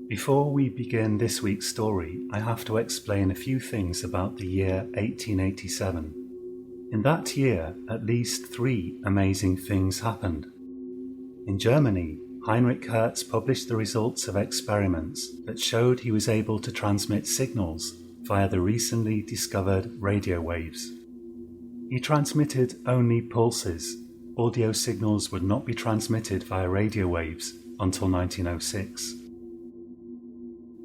Before we begin this week's story, I have to explain a few things about the year 1887. In that year, at least 3 amazing things happened. In Germany, Heinrich Hertz published the results of experiments that showed he was able to transmit signals via the recently discovered radio waves. He transmitted only pulses. Audio signals would not be transmitted via radio waves until 1906.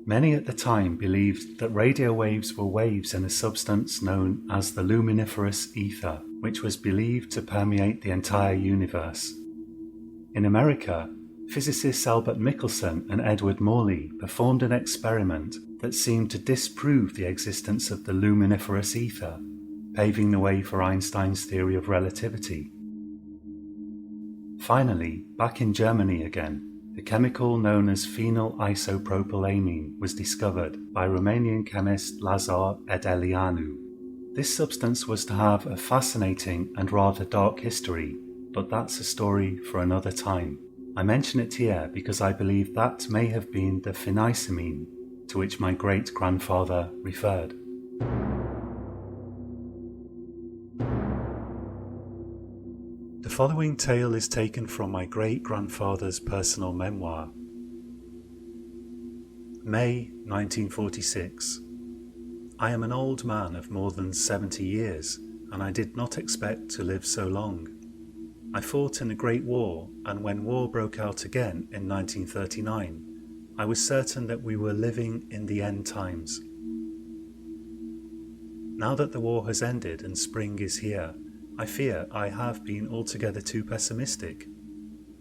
Many at the time believed that radio waves were waves in a substance known as the luminiferous ether, which was believed to permeate the entire universe. In America, physicists Albert Michelson and Edward Morley performed an experiment that seemed to disprove the existence of the luminiferous ether, paving the way for Einstein's theory of relativity. Finally, back in Germany again, the chemical known as phenyl isopropylamine was discovered by Romanian chemist Lazar Edeleanu. This substance was to have a fascinating and rather dark history, but that's a story for another time. I mention it here because I believe that may have been the phenicamine to which my great-grandfather referred. The following tale is taken from my great-grandfather's personal memoir. May 1946. I am an old man of more than 70 years, and I did not expect to live so long. I fought in the Great War, and when war broke out again in 1939, I was certain that we were living in the end times. Now that the war has ended and spring is here, I fear I have been altogether too pessimistic.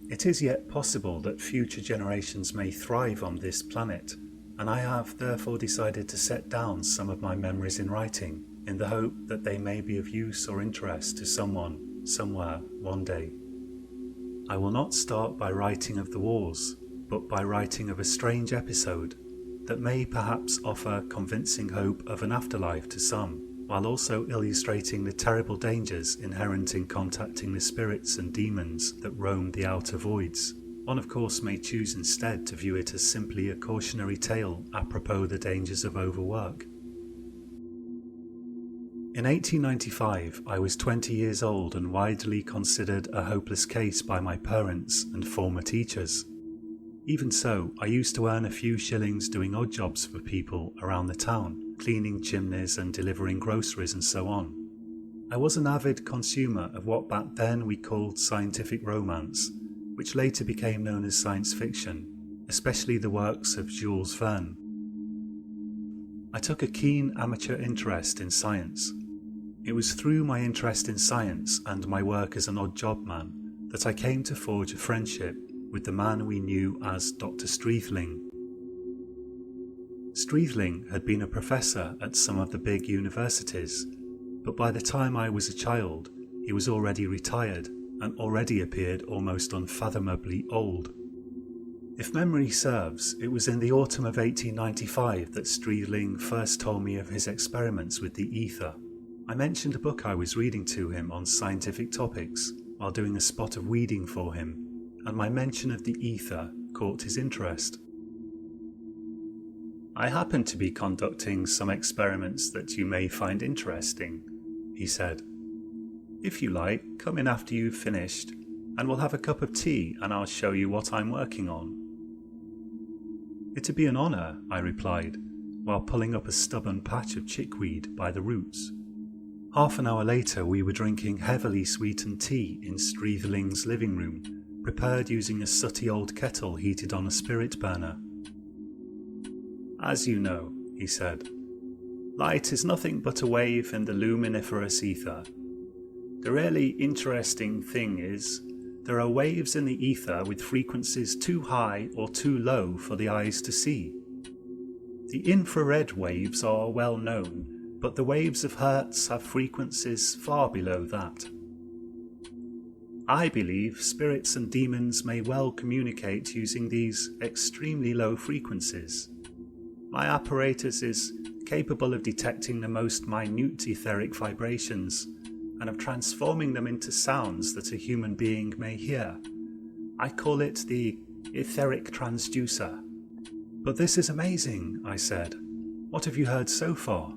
It is yet possible that future generations may thrive on this planet, and I have therefore decided to set down some of my memories in writing, in the hope that they may be of use or interest to someone, somewhere, one day. I will not start by writing of the wars, but by writing of a strange episode that may perhaps offer convincing hope of an afterlife to some, while also illustrating the terrible dangers inherent in contacting the spirits and demons that roam the outer voids. One of course may choose instead to view it as simply a cautionary tale apropos the dangers of overwork. In 1895 I was 20 years old and widely considered a hopeless case by my parents and former teachers. Even so, I used to earn a few shillings doing odd jobs for people around the town, cleaning chimneys and delivering groceries and so on. I was an avid consumer of what back then we called scientific romance, which later became known as science fiction, especially the works of Jules Verne. I took a keen amateur interest in science. It was through my interest in science and my work as an odd job man that I came to forge a friendship with the man we knew as Dr. Streathling. Streathling had been a professor at some of the big universities, but by the time I was a child, he was already retired and already appeared almost unfathomably old. If memory serves, it was in the autumn of 1895 that Streathling first told me of his experiments with the ether. I mentioned a book I was reading to him on scientific topics while doing a spot of weeding for him, and my mention of the ether caught his interest. "I happen to be conducting some experiments that you may find interesting," he said. "If you like, come in after you've finished, and we'll have a cup of tea and I'll show you what I'm working on." "It'd be an honour," I replied, while pulling up a stubborn patch of chickweed by the roots. Half an hour later we were drinking heavily sweetened tea in Streathling's living room, prepared using a sooty old kettle heated on a spirit burner. "As you know," he said, "light is nothing but a wave in the luminiferous ether. The really interesting thing is, there are waves in the ether with frequencies too high or too low for the eyes to see. The infrared waves are well known, but the waves of Hertz have frequencies far below that. I believe spirits and demons may well communicate using these extremely low frequencies. My apparatus is capable of detecting the most minute etheric vibrations and of transforming them into sounds that a human being may hear. I call it the etheric transducer. "But this is amazing," I said. "What have you heard so far?"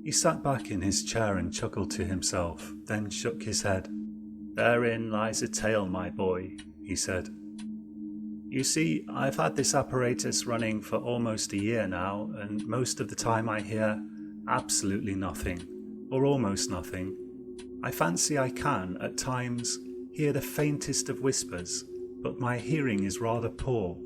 He sat back in his chair and chuckled to himself, then shook his head. "Therein lies a tale, my boy," he said. "You see, I've had this apparatus running for almost a year now, and most of the time I hear absolutely nothing, or almost nothing. I fancy I can, at times, hear the faintest of whispers, but my hearing is rather poor.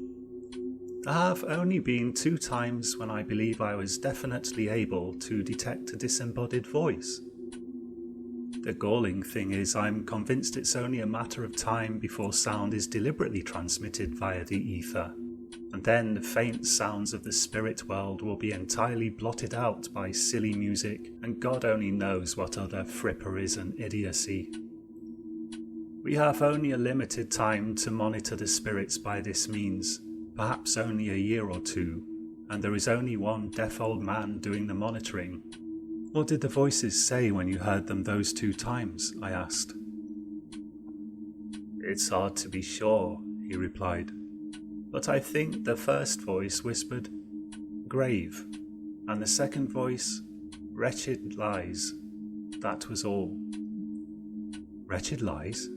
There have only been 2 times when I believe I was definitely able to detect a disembodied voice. The galling thing is I'm convinced it's only a matter of time before sound is deliberately transmitted via the ether, and then the faint sounds of the spirit world will be entirely blotted out by silly music and God only knows what other fripperies and idiocy. We have only a limited time to monitor the spirits by this means, perhaps only a year or 2, and there is only one deaf old man doing the monitoring." "What did the voices say when you heard them those 2 times?" I asked. "It's hard to be sure," he replied, "but I think the first voice whispered, 'Grave,' and the second voice, 'Wretched lies.' That was all." "Wretched lies?"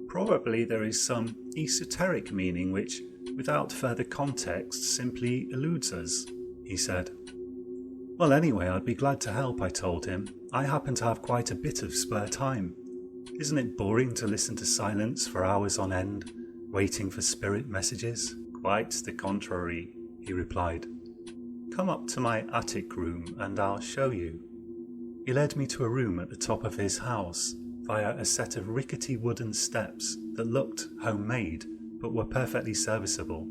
"Probably there is some esoteric meaning which, without further context, simply eludes us," he said. "Well, anyway, I'd be glad to help," I told him. "I happen to have quite a bit of spare time. Isn't it boring to listen to silence for hours on end, waiting for spirit messages?" "Quite the contrary," he replied. "Come up to my attic room and I'll show you." He led me to a room at the top of his house, via a set of rickety wooden steps that looked homemade but were perfectly serviceable.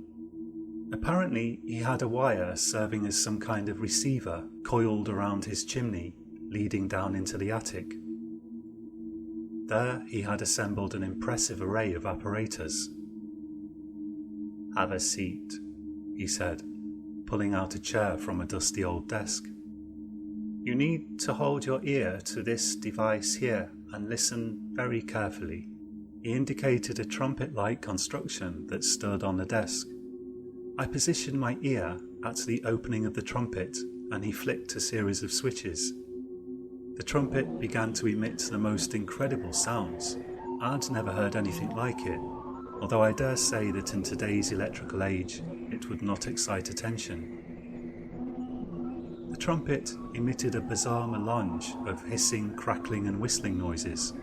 Apparently he had a wire serving as some kind of receiver coiled around his chimney, leading down into the attic. There he had assembled an impressive array of apparatus. "Have a seat," he said, pulling out a chair from a dusty old desk. "You need to hold your ear to this device here and listen very carefully." He indicated a trumpet-like construction that stood on the desk. I positioned my ear at the opening of the trumpet and he flicked a series of switches. The trumpet began to emit the most incredible sounds. I'd never heard anything like it, although I dare say that in today's electrical age it would not excite attention. The trumpet emitted a bizarre melange of hissing, crackling and whistling noises.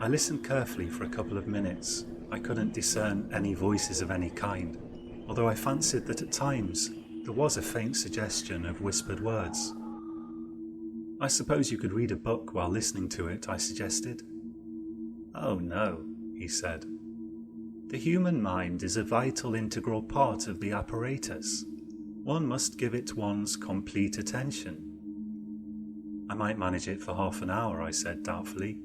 I listened carefully for a couple of minutes. I couldn't discern any voices of any kind, although I fancied that at times there was a faint suggestion of whispered words. "I suppose you could read a book while listening to it," I suggested. "Oh no," he said. "The human mind is a vital integral part of the apparatus. One must give it one's complete attention." "I might manage it for half an hour," I said doubtfully.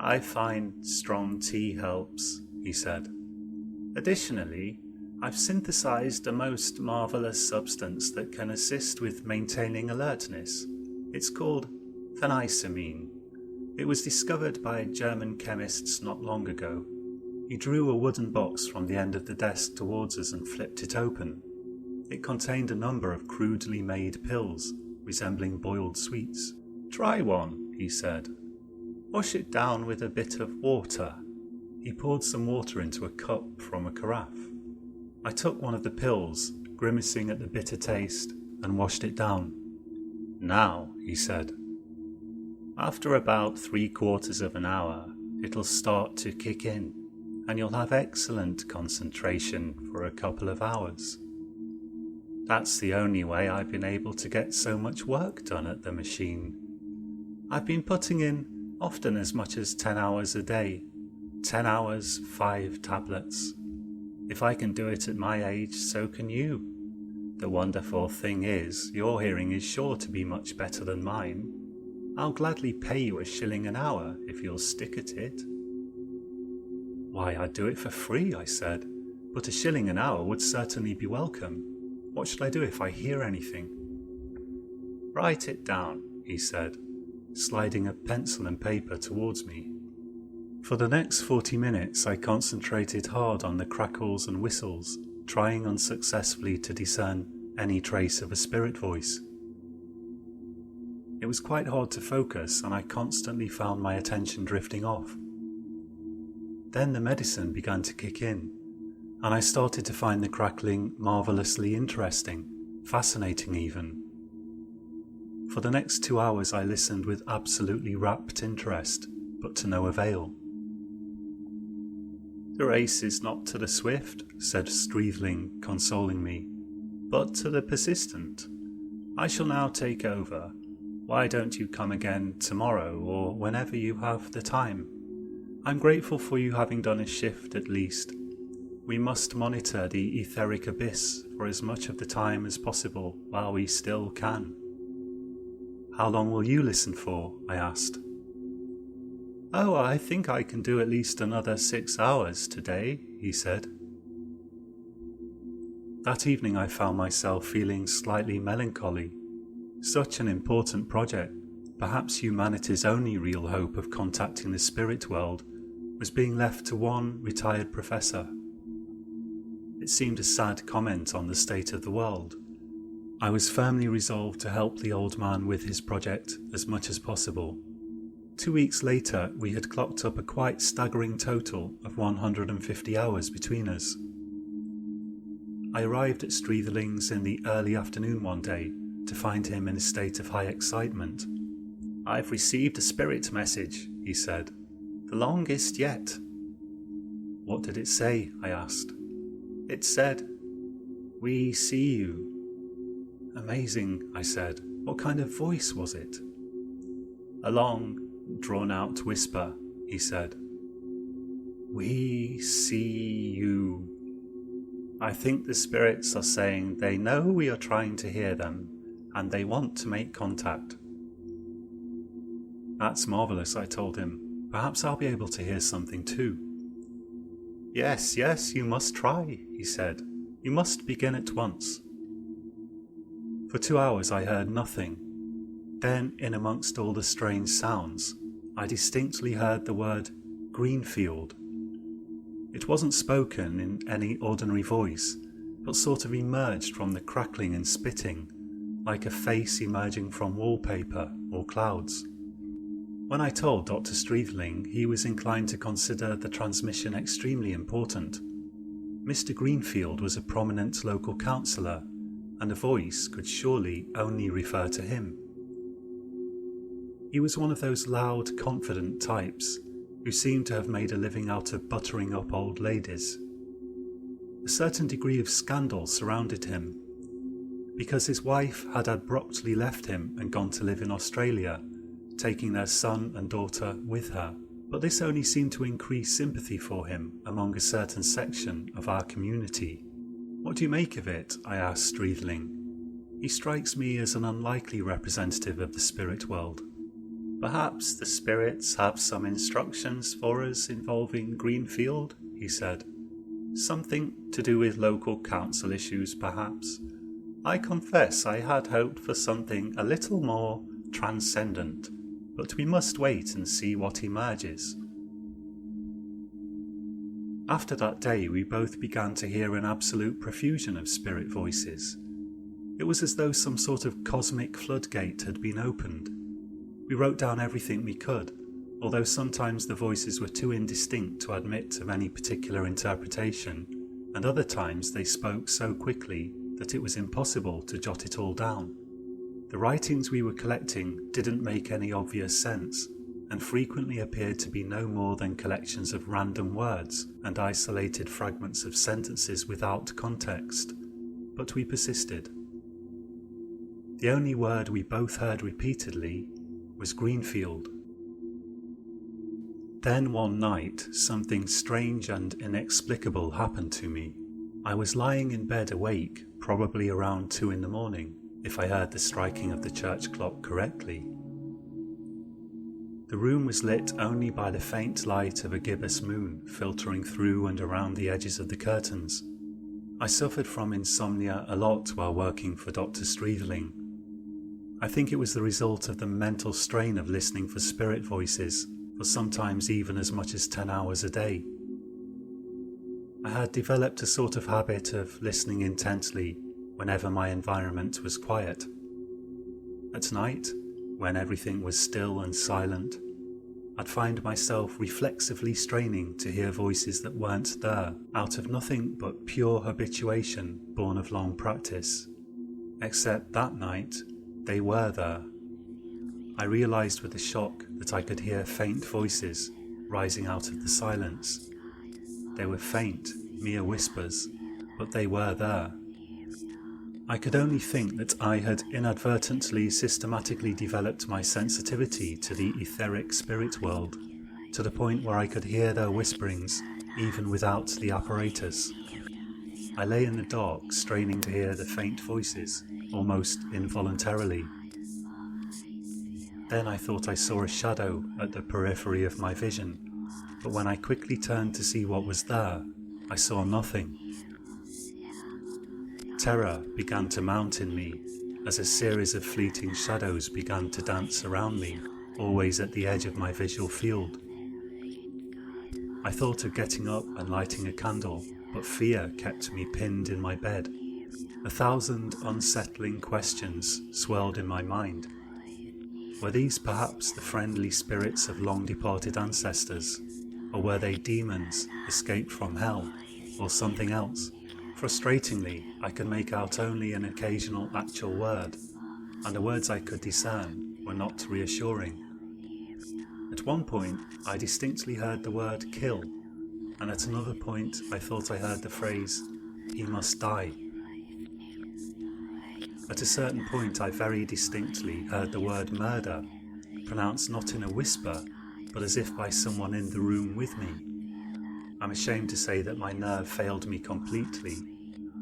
"I find strong tea helps," he said. "Additionally, I've synthesized a most marvelous substance that can assist with maintaining alertness. It's called phencylamine. It was discovered by German chemists not long ago." He drew a wooden box from the end of the desk towards us and flipped it open. It contained a number of crudely made pills, resembling boiled sweets. "Try one," he said. "Wash it down with a bit of water." He poured some water into a cup from a carafe. I took one of the pills, grimacing at the bitter taste, and washed it down. "Now," he said, "after about 3/4 of an hour, it'll start to kick in, and you'll have excellent concentration for a couple of hours. That's the only way I've been able to get so much work done at the machine. I've been putting in often as much as 10 hours a day. 10 hours, 5 tablets. If I can do it at my age, so can you. The wonderful thing is, your hearing is sure to be much better than mine. I'll gladly pay you $1 an hour if you'll stick at it." "Why, I'd do it for free," I said, "but $1 an hour would certainly be welcome. What should I do if I hear anything?" "Write it down," he said, sliding a pencil and paper towards me. For the next 40 minutes I concentrated hard on the crackles and whistles, trying unsuccessfully to discern any trace of a spirit voice. It was quite hard to focus, and I constantly found my attention drifting off. Then the medicine began to kick in, and I started to find the crackling marvellously interesting, fascinating even. For the next 2 hours I listened with absolutely rapt interest, but to no avail. "The race is not to the swift," said Streathling, consoling me, "but to the persistent. I shall now take over. Why don't you come again tomorrow, or whenever you have the time? I'm grateful for you having done a shift at least. We must monitor the etheric abyss for as much of the time as possible while we still can." "How long will you listen for?" I asked. "Oh, I think I can do at least another 6 hours today," he said. That evening I found myself feeling slightly melancholy. Such an important project, perhaps humanity's only real hope of contacting the spirit world, was being left to one retired professor. It seemed a sad comment on the state of the world. I was firmly resolved to help the old man with his project as much as possible. 2 weeks later, we had clocked up a quite staggering total of 150 hours between us. I arrived at Streathling's in the early afternoon one day to find him in a state of high excitement. "I've received a spirit message," he said. "The longest yet." "What did it say?" I asked. "It said, 'We see you.'" "Amazing," I said. "What kind of voice was it?" "A long, drawn-out whisper," he said. "We see you." I think the spirits are saying they know we are trying to hear them, and they want to make contact. "That's marvellous," I told him. "Perhaps I'll be able to hear something too." Yes, you must try," he said. "You must begin at once." For 2 hours I heard nothing. Then, in amongst all the strange sounds, I distinctly heard the word Greenfield. It wasn't spoken in any ordinary voice, but sort of emerged from the crackling and spitting, like a face emerging from wallpaper or clouds. When I told Dr. Streathling, he was inclined to consider the transmission extremely important. Mr. Greenfield was a prominent local councillor, and a voice could surely only refer to him. He was one of those loud, confident types who seemed to have made a living out of buttering up old ladies. A certain degree of scandal surrounded him, because his wife had abruptly left him and gone to live in Australia, taking their son and daughter with her. But this only seemed to increase sympathy for him among a certain section of our community. "What do you make of it?" I asked Streathling. "He strikes me as an unlikely representative of the spirit world." "Perhaps the spirits have some instructions for us involving Greenfield," he said. "Something to do with local council issues, perhaps. I confess I had hoped for something a little more transcendent, but we must wait and see what emerges." After that day, we both began to hear an absolute profusion of spirit voices. It was as though some sort of cosmic floodgate had been opened. We wrote down everything we could, although sometimes the voices were too indistinct to admit of any particular interpretation, and other times they spoke so quickly that it was impossible to jot it all down. The writings we were collecting didn't make any obvious sense, and frequently appeared to be no more than collections of random words and isolated fragments of sentences without context. But we persisted. The only word we both heard repeatedly was Greenfield. Then one night, something strange and inexplicable happened to me. I was lying in bed awake, probably around 2 a.m, if I heard the striking of the church clock correctly. The room was lit only by the faint light of a gibbous moon filtering through and around the edges of the curtains. I suffered from insomnia a lot while working for Dr. Streathling. I think it was the result of the mental strain of listening for spirit voices for sometimes even as much as 10 hours a day. I had developed a sort of habit of listening intently whenever my environment was quiet. At night, when everything was still and silent, I'd find myself reflexively straining to hear voices that weren't there, out of nothing but pure habituation born of long practice. Except that night, they were there. I realised with a shock that I could hear faint voices rising out of the silence. They were faint, mere whispers, but they were there. I could only think that I had inadvertently systematically developed my sensitivity to the etheric spirit world, to the point where I could hear their whisperings even without the apparatus. I lay in the dark, straining to hear the faint voices, almost involuntarily. Then I thought I saw a shadow at the periphery of my vision, but when I quickly turned to see what was there, I saw nothing. Terror began to mount in me as a series of fleeting shadows began to dance around me, always at the edge of my visual field. I thought of getting up and lighting a candle, but fear kept me pinned in my bed. 1,000 unsettling questions swirled in my mind. Were these perhaps the friendly spirits of long-departed ancestors, or were they demons escaped from hell, or something else? Frustratingly, I could make out only an occasional actual word, and the words I could discern were not reassuring. At one point, I distinctly heard the word kill, and at another point I thought I heard the phrase, "He must die." At a certain point I very distinctly heard the word murder, pronounced not in a whisper, but as if by someone in the room with me. I'm ashamed to say that my nerve failed me completely,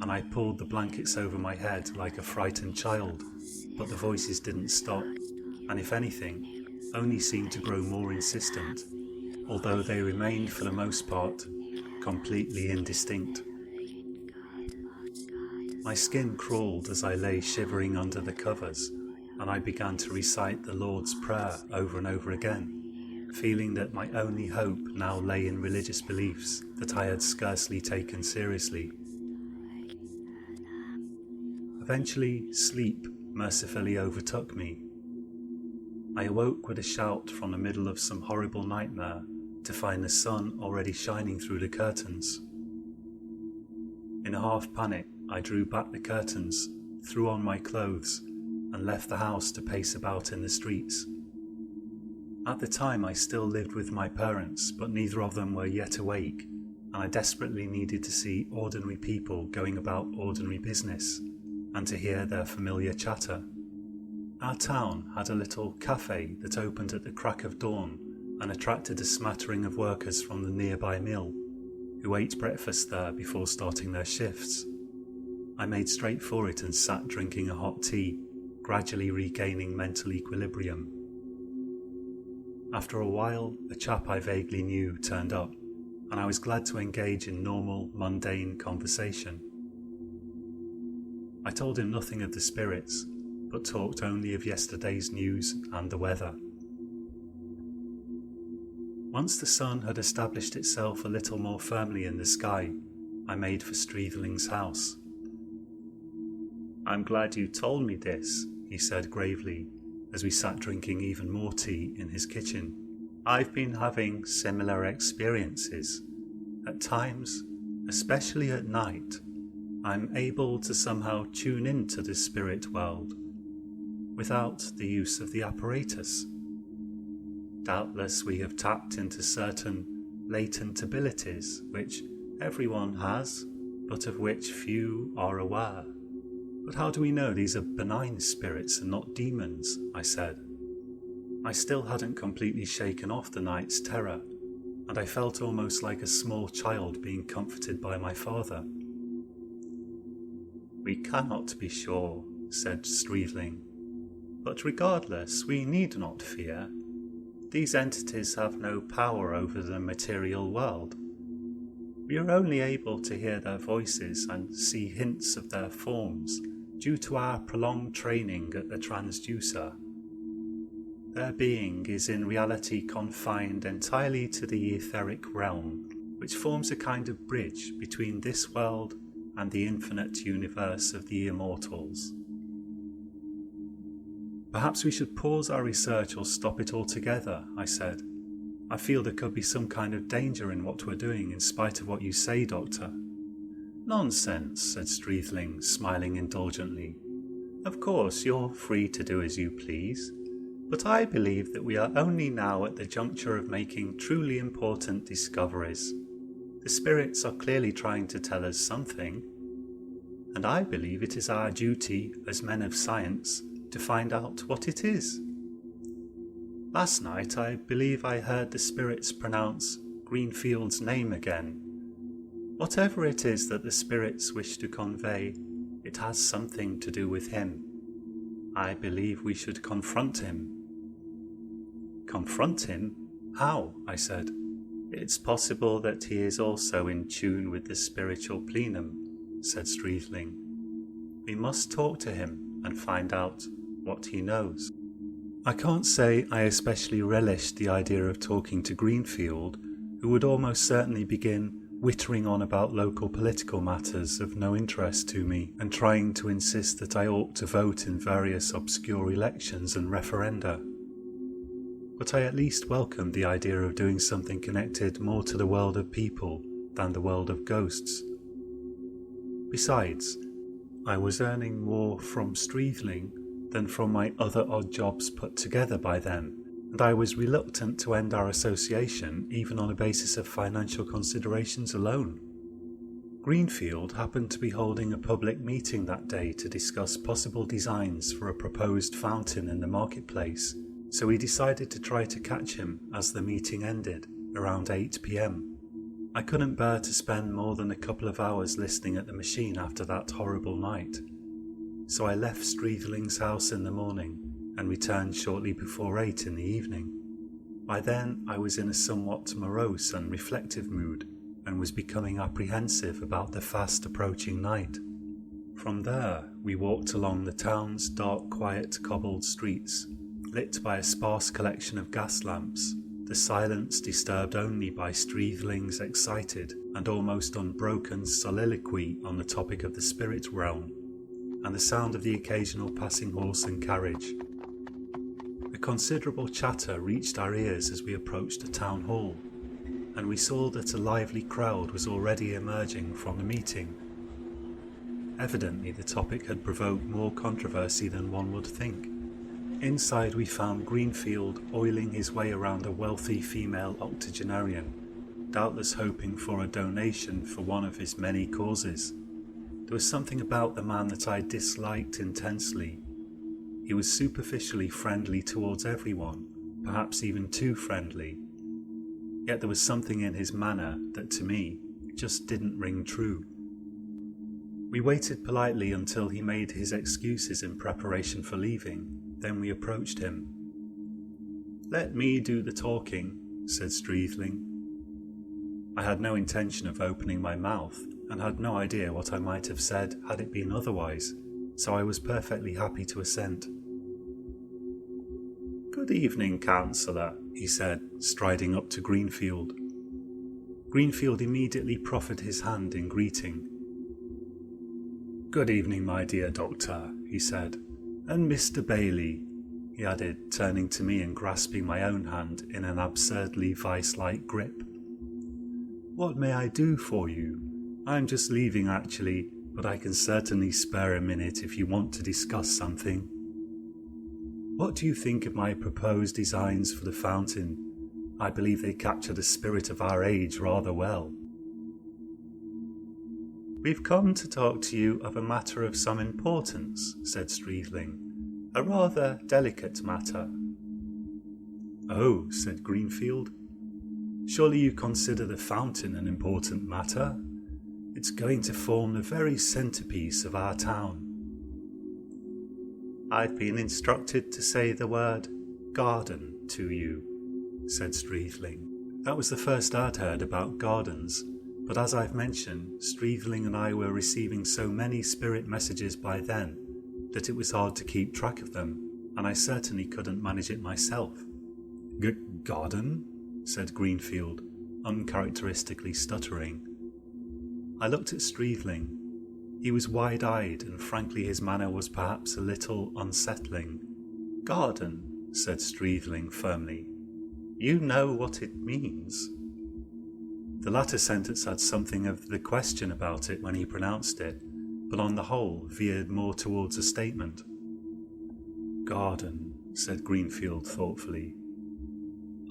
and I pulled the blankets over my head like a frightened child, but the voices didn't stop, and if anything, only seemed to grow more insistent, although they remained for the most part completely indistinct. My skin crawled as I lay shivering under the covers, and I began to recite the Lord's Prayer over and over again, feeling that my only hope now lay in religious beliefs that I had scarcely taken seriously. Eventually, sleep mercifully overtook me. I awoke with a shout from the middle of some horrible nightmare to find the sun already shining through the curtains. In a half panic, I drew back the curtains, threw on my clothes, and left the house to pace about in the streets. At the time I still lived with my parents, but neither of them were yet awake, and I desperately needed to see ordinary people going about ordinary business, and to hear their familiar chatter. Our town had a little cafe that opened at the crack of dawn and attracted a smattering of workers from the nearby mill, who ate breakfast there before starting their shifts. I made straight for it and sat drinking a hot tea, gradually regaining mental equilibrium. After a while, a chap I vaguely knew turned up, and I was glad to engage in normal, mundane conversation. I told him nothing of the spirits, but talked only of yesterday's news and the weather. Once the sun had established itself a little more firmly in the sky, I made for Streathling's house. "I'm glad you told me this," he said gravely, as we sat drinking even more tea in his kitchen. "I've been having similar experiences. At times, especially at night, I'm able to somehow tune into the spirit world without the use of the apparatus. Doubtless we have tapped into certain latent abilities which everyone has, but of which few are aware. But how do we know these are benign spirits and not demons?" I said. I still hadn't completely shaken off the night's terror, and I felt almost like a small child being comforted by my father. "We cannot be sure," said Streathling, "but regardless, we need not fear. These entities have no power over the material world. We are only able to hear their voices and see hints of their forms due to our prolonged training at the transducer. Their being is in reality confined entirely to the etheric realm, which forms a kind of bridge between this world and the infinite universe of the immortals. Perhaps we should pause our research or stop it altogether, I said. I feel there could be some kind of danger in what we're doing in spite of what you say, Doctor. Nonsense, said Streathling, smiling indulgently. Of course, you're free to do as you please, but I believe that we are only now at the juncture of making truly important discoveries. The spirits are clearly trying to tell us something, and I believe it is our duty as men of science to find out what it is. Last night I believe I heard the spirits pronounce Greenfield's name again. Whatever it is that the spirits wish to convey, it has something to do with him. I believe we should confront him. Confront him? How? I said. It's possible that he is also in tune with the spiritual plenum, said Streathling. We must talk to him and find out what he knows. I can't say I especially relished the idea of talking to Greenfield, who would almost certainly begin whittering on about local political matters of no interest to me and trying to insist that I ought to vote in various obscure elections and referenda. But I at least welcomed the idea of doing something connected more to the world of people than the world of ghosts. Besides, I was earning more from Streathling than from my other odd jobs put together by then, and I was reluctant to end our association even on a basis of financial considerations alone. Greenfield happened to be holding a public meeting that day to discuss possible designs for a proposed fountain in the marketplace, so we decided to try to catch him as the meeting ended, around 8 p.m. I couldn't bear to spend more than a couple of hours listening at the machine after that horrible night, so I left Streathling's house in the morning and returned shortly before 8 in the evening. By then I was in a somewhat morose and reflective mood and was becoming apprehensive about the fast approaching night. From there we walked along the town's dark, quiet, cobbled streets, lit by a sparse collection of gas lamps, the silence disturbed only by Streathling's excited and almost unbroken soliloquy on the topic of the spirit realm, and the sound of the occasional passing horse and carriage. A considerable chatter reached our ears as we approached the town hall, and we saw that a lively crowd was already emerging from the meeting. Evidently the topic had provoked more controversy than one would think. Inside we found Greenfield oiling his way around a wealthy female octogenarian, doubtless hoping for a donation for one of his many causes. There was something about the man that I disliked intensely. He was superficially friendly towards everyone, perhaps even too friendly. Yet there was something in his manner that, to me, just didn't ring true. We waited politely until he made his excuses in preparation for leaving. Then we approached him. "Let me do the talking," said Streathling. I had no intention of opening my mouth, and had no idea what I might have said had it been otherwise, so I was perfectly happy to assent. "Good evening, Councillor," he said, striding up to Greenfield. Greenfield immediately proffered his hand in greeting. "Good evening, my dear Doctor," he said. "And Mr. Bailey," he added, turning to me and grasping my own hand in an absurdly vice-like grip. "What may I do for you? I'm just leaving actually, but I can certainly spare a minute if you want to discuss something." "What do you think of my proposed designs for the fountain? I believe they capture the spirit of our age rather well." "We've come to talk to you of a matter of some importance," said Streathling. "A rather delicate matter." "Oh," said Greenfield. "Surely you consider the fountain an important matter? It's going to form the very centrepiece of our town." "I've been instructed to say the word garden to you," said Streathling. That was the first I'd heard about gardens, but as I've mentioned, Streathling and I were receiving so many spirit messages by then that it was hard to keep track of them, and I certainly couldn't manage it myself. Garden?" said Greenfield, uncharacteristically stuttering. I looked at Streathling. He was wide-eyed, and frankly his manner was perhaps a little unsettling. "Garden," said Streathling firmly. "You know what it means." The latter sentence had something of the question about it when he pronounced it, but on the whole veered more towards a statement. "Garden," said Greenfield thoughtfully.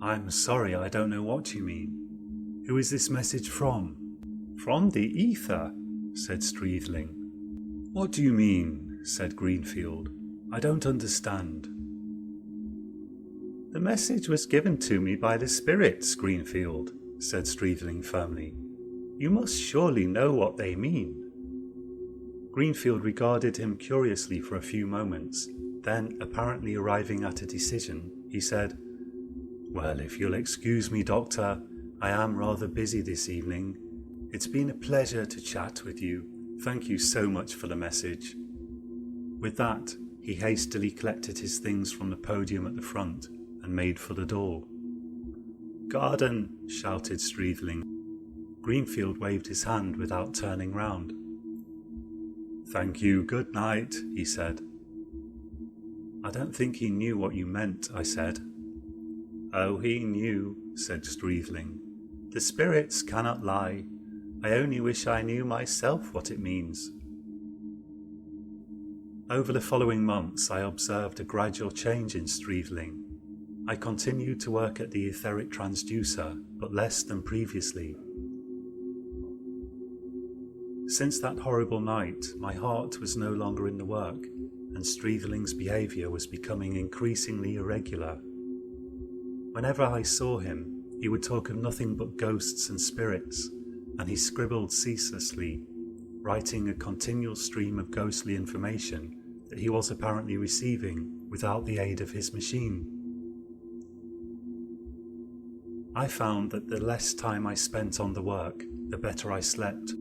"I'm sorry, I don't know what you mean. Who is this message from?" "From the Aether," said Streathling. "What do you mean?" said Greenfield. "I don't understand." "The message was given to me by the spirits, Greenfield," said Streathling firmly. "You must surely know what they mean." Greenfield regarded him curiously for a few moments, then, apparently arriving at a decision, he said, "Well, if you'll excuse me, Doctor, I am rather busy this evening. It's been a pleasure to chat with you. Thank you so much for the message." With that, he hastily collected his things from the podium at the front and made for the door. "Garden," shouted Streathling. Greenfield waved his hand without turning round. "Thank you, good night," he said. "I don't think he knew what you meant," I said. "Oh, he knew," said Streathling. "The spirits cannot lie. I only wish I knew myself what it means." Over the following months I observed a gradual change in Streathling. I continued to work at the etheric transducer, but less than previously. Since that horrible night, my heart was no longer in the work, and Streathling's behaviour was becoming increasingly irregular. Whenever I saw him, he would talk of nothing but ghosts and spirits, and he scribbled ceaselessly, writing a continual stream of ghostly information that he was apparently receiving without the aid of his machine. I found that the less time I spent on the work, the better I slept.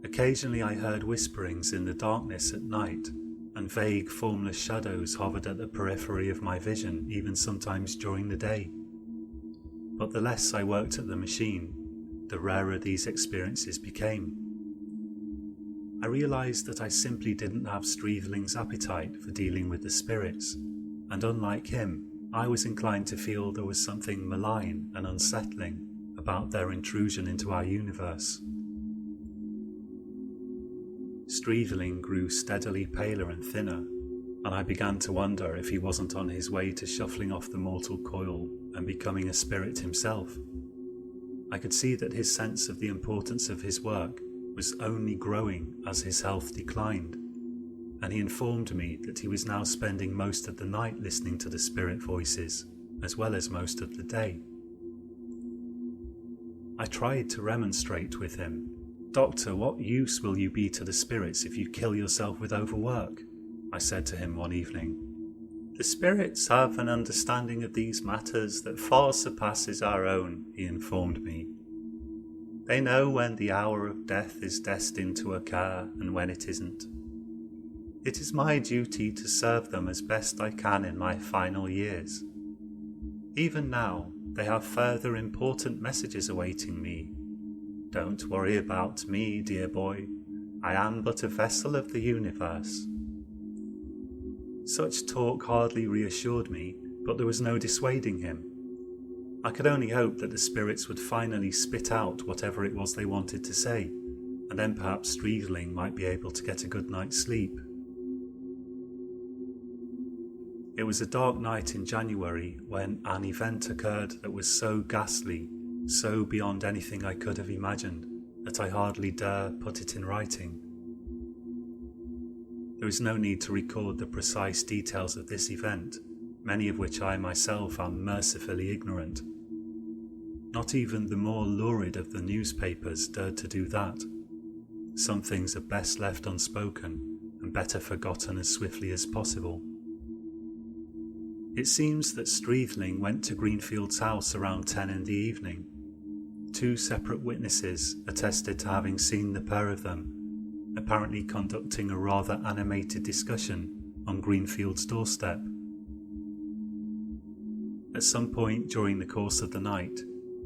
Occasionally I heard whisperings in the darkness at night, and vague formless shadows hovered at the periphery of my vision, even sometimes during the day. But the less I worked at the machine, the rarer these experiences became. I realised that I simply didn't have Streathling's appetite for dealing with the spirits, and unlike him, I was inclined to feel there was something malign and unsettling about their intrusion into our universe. Streathling grew steadily paler and thinner, and I began to wonder if he wasn't on his way to shuffling off the mortal coil and becoming a spirit himself. I could see that his sense of the importance of his work was only growing as his health declined, and he informed me that he was now spending most of the night listening to the spirit voices, as well as most of the day. I tried to remonstrate with him. "Doctor, what use will you be to the spirits if you kill yourself with overwork?" I said to him one evening. "The spirits have an understanding of these matters that far surpasses our own," he informed me. "They know when the hour of death is destined to occur and when it isn't. It is my duty to serve them as best I can in my final years. Even now, they have further important messages awaiting me. Don't worry about me, dear boy. I am but a vessel of the universe." Such talk hardly reassured me, but there was no dissuading him. I could only hope that the spirits would finally spit out whatever it was they wanted to say, and then perhaps Streathling might be able to get a good night's sleep. It was a dark night in January when an event occurred that was so ghastly, so beyond anything I could have imagined, that I hardly dare put it in writing. There is no need to record the precise details of this event, many of which I myself am mercifully ignorant. Not even the more lurid of the newspapers dared to do that. Some things are best left unspoken, and better forgotten as swiftly as possible. It seems that Streathling went to Greenfield's house around 10 in the evening. 2 separate witnesses attested to having seen the pair of them, apparently conducting a rather animated discussion on Greenfield's doorstep. At some point during the course of the night,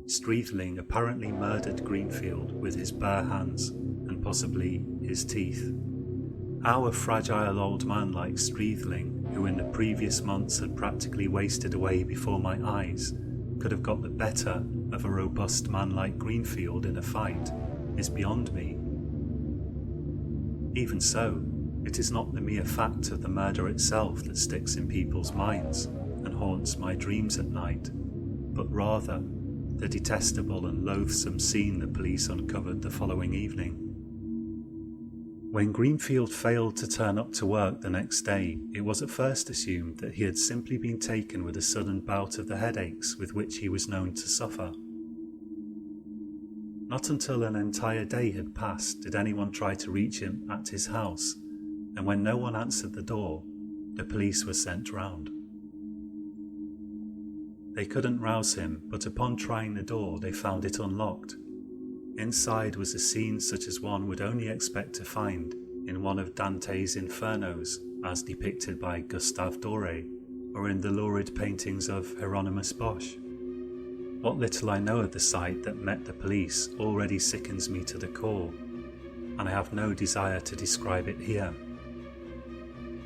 Streathling apparently murdered Greenfield with his bare hands and possibly his teeth. How a fragile old man like Streathling, who in the previous months had practically wasted away before my eyes, could have got the better of a robust man like Greenfield in a fight is beyond me. Even so, it is not the mere fact of the murder itself that sticks in people's minds and haunts my dreams at night, but rather the detestable and loathsome scene the police uncovered the following evening. When Greenfield failed to turn up to work the next day, it was at first assumed that he had simply been taken with a sudden bout of the headaches with which he was known to suffer. Not until an entire day had passed did anyone try to reach him at his house, and when no one answered the door, the police were sent round. They couldn't rouse him, but upon trying the door they found it unlocked. Inside was a scene such as one would only expect to find in one of Dante's Infernos, as depicted by Gustave Doré, or in the lurid paintings of Hieronymus Bosch. What little I know of the sight that met the police already sickens me to the core, and I have no desire to describe it here.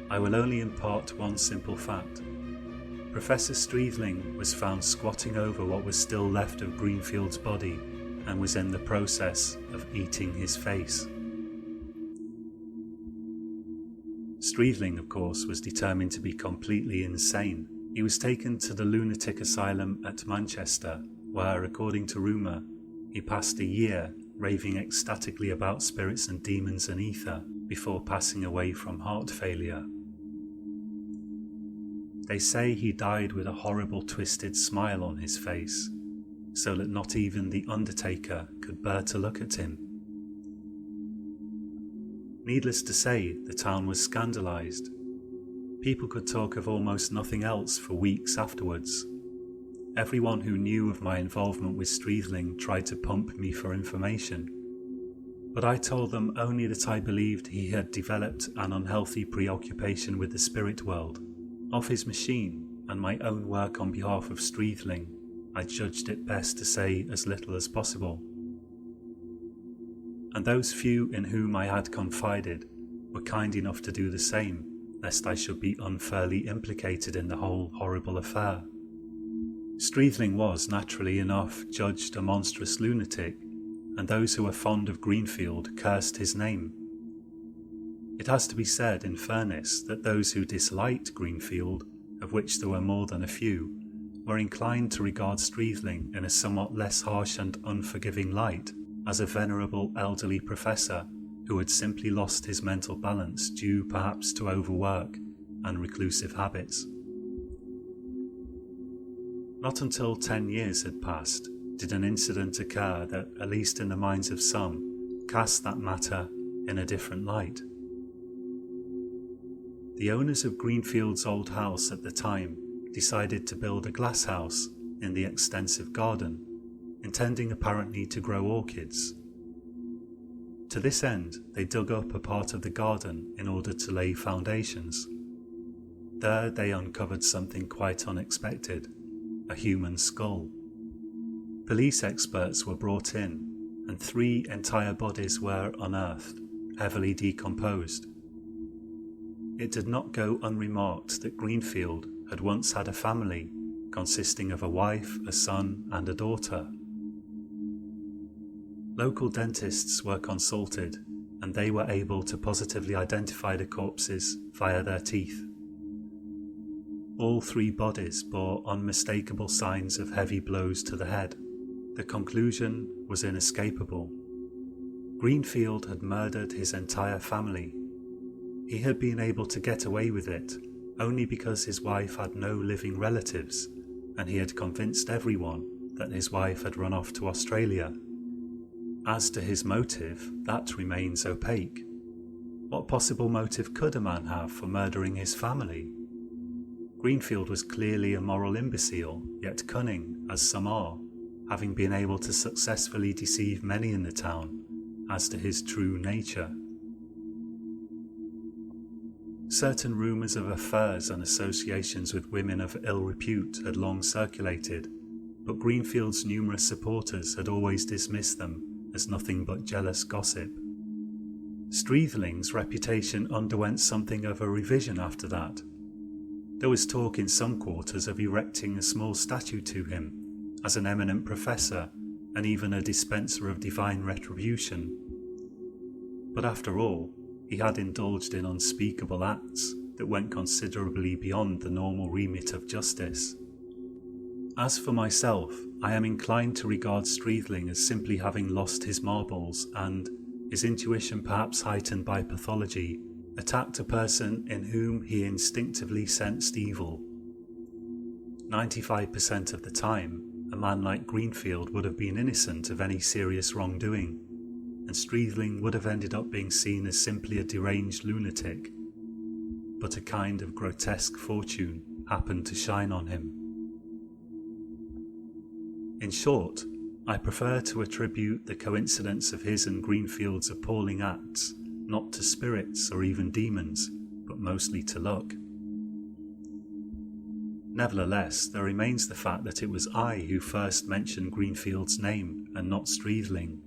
I will only impart one simple fact. Professor Streathling was found squatting over what was still left of Greenfield's body and was in the process of eating his face. Streathling, of course, was determined to be completely insane. He was taken to the lunatic asylum at Manchester, where, according to rumour, he passed a year raving ecstatically about spirits and demons and ether before passing away from heart failure. They say he died with a horrible twisted smile on his face, so that not even the undertaker could bear to look at him. Needless to say, the town was scandalised. People could talk of almost nothing else for weeks afterwards. Everyone who knew of my involvement with Streathling tried to pump me for information, but I told them only that I believed he had developed an unhealthy preoccupation with the spirit world. Of his machine and my own work on behalf of Streathling, I judged it best to say as little as possible. And those few in whom I had confided were kind enough to do the same, lest I should be unfairly implicated in the whole horrible affair. Streathling was, naturally enough, judged a monstrous lunatic, and those who were fond of Greenfield cursed his name. It has to be said, in fairness, that those who disliked Greenfield, of which there were more than a few, were inclined to regard Streathling in a somewhat less harsh and unforgiving light, as a venerable elderly professor who had simply lost his mental balance due perhaps to overwork and reclusive habits. Not until 10 years had passed did an incident occur that, at least in the minds of some, cast that matter in a different light. The owners of Greenfield's old house at the time decided to build a glass house in the extensive garden, intending apparently to grow orchids. To this end, they dug up a part of the garden in order to lay foundations. There they uncovered something quite unexpected, a human skull. Police experts were brought in, and 3 entire bodies were unearthed, heavily decomposed. It did not go unremarked that Greenfield had once had a family consisting of a wife, a son, and a daughter. Local dentists were consulted, and they were able to positively identify the corpses via their teeth. All 3 bodies bore unmistakable signs of heavy blows to the head. The conclusion was inescapable. Greenfield had murdered his entire family. He had been able to get away with it only because his wife had no living relatives, and he had convinced everyone that his wife had run off to Australia. As to his motive, that remains opaque. What possible motive could a man have for murdering his family? Greenfield was clearly a moral imbecile, yet cunning, as some are, having been able to successfully deceive many in the town as to his true nature. Certain rumours of affairs and associations with women of ill repute had long circulated, but Greenfield's numerous supporters had always dismissed them as nothing but jealous gossip. Streathling's reputation underwent something of a revision after that. There was talk in some quarters of erecting a small statue to him as an eminent professor and even a dispenser of divine retribution. But after all, he had indulged in unspeakable acts that went considerably beyond the normal remit of justice. As for myself, I am inclined to regard Streathling as simply having lost his marbles and, his intuition perhaps heightened by pathology, attacked a person in whom he instinctively sensed evil. 95% of the time, a man like Greenfield would have been innocent of any serious wrongdoing, and Streathling would have ended up being seen as simply a deranged lunatic. But a kind of grotesque fortune happened to shine on him. In short, I prefer to attribute the coincidence of his and Greenfield's appalling acts not to spirits or even demons, but mostly to luck. Nevertheless, there remains the fact that it was I who first mentioned Greenfield's name and not Streathling.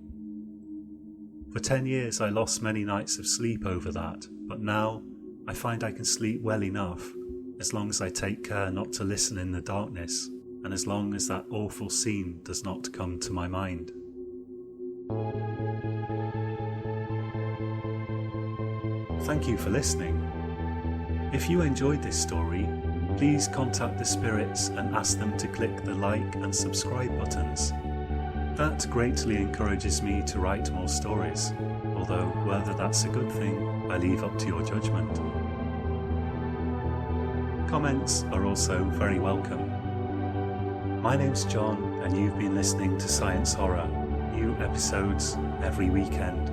For 10 years I lost many nights of sleep over that, but now I find I can sleep well enough, as long as I take care not to listen in the darkness, and as long as that awful scene does not come to my mind. Thank you for listening. If you enjoyed this story, please contact the spirits and ask them to click the like and subscribe buttons. That greatly encourages me to write more stories, although whether that's a good thing, I leave up to your judgment. Comments are also very welcome. My name's John, and you've been listening to Science Horror, new episodes every weekend.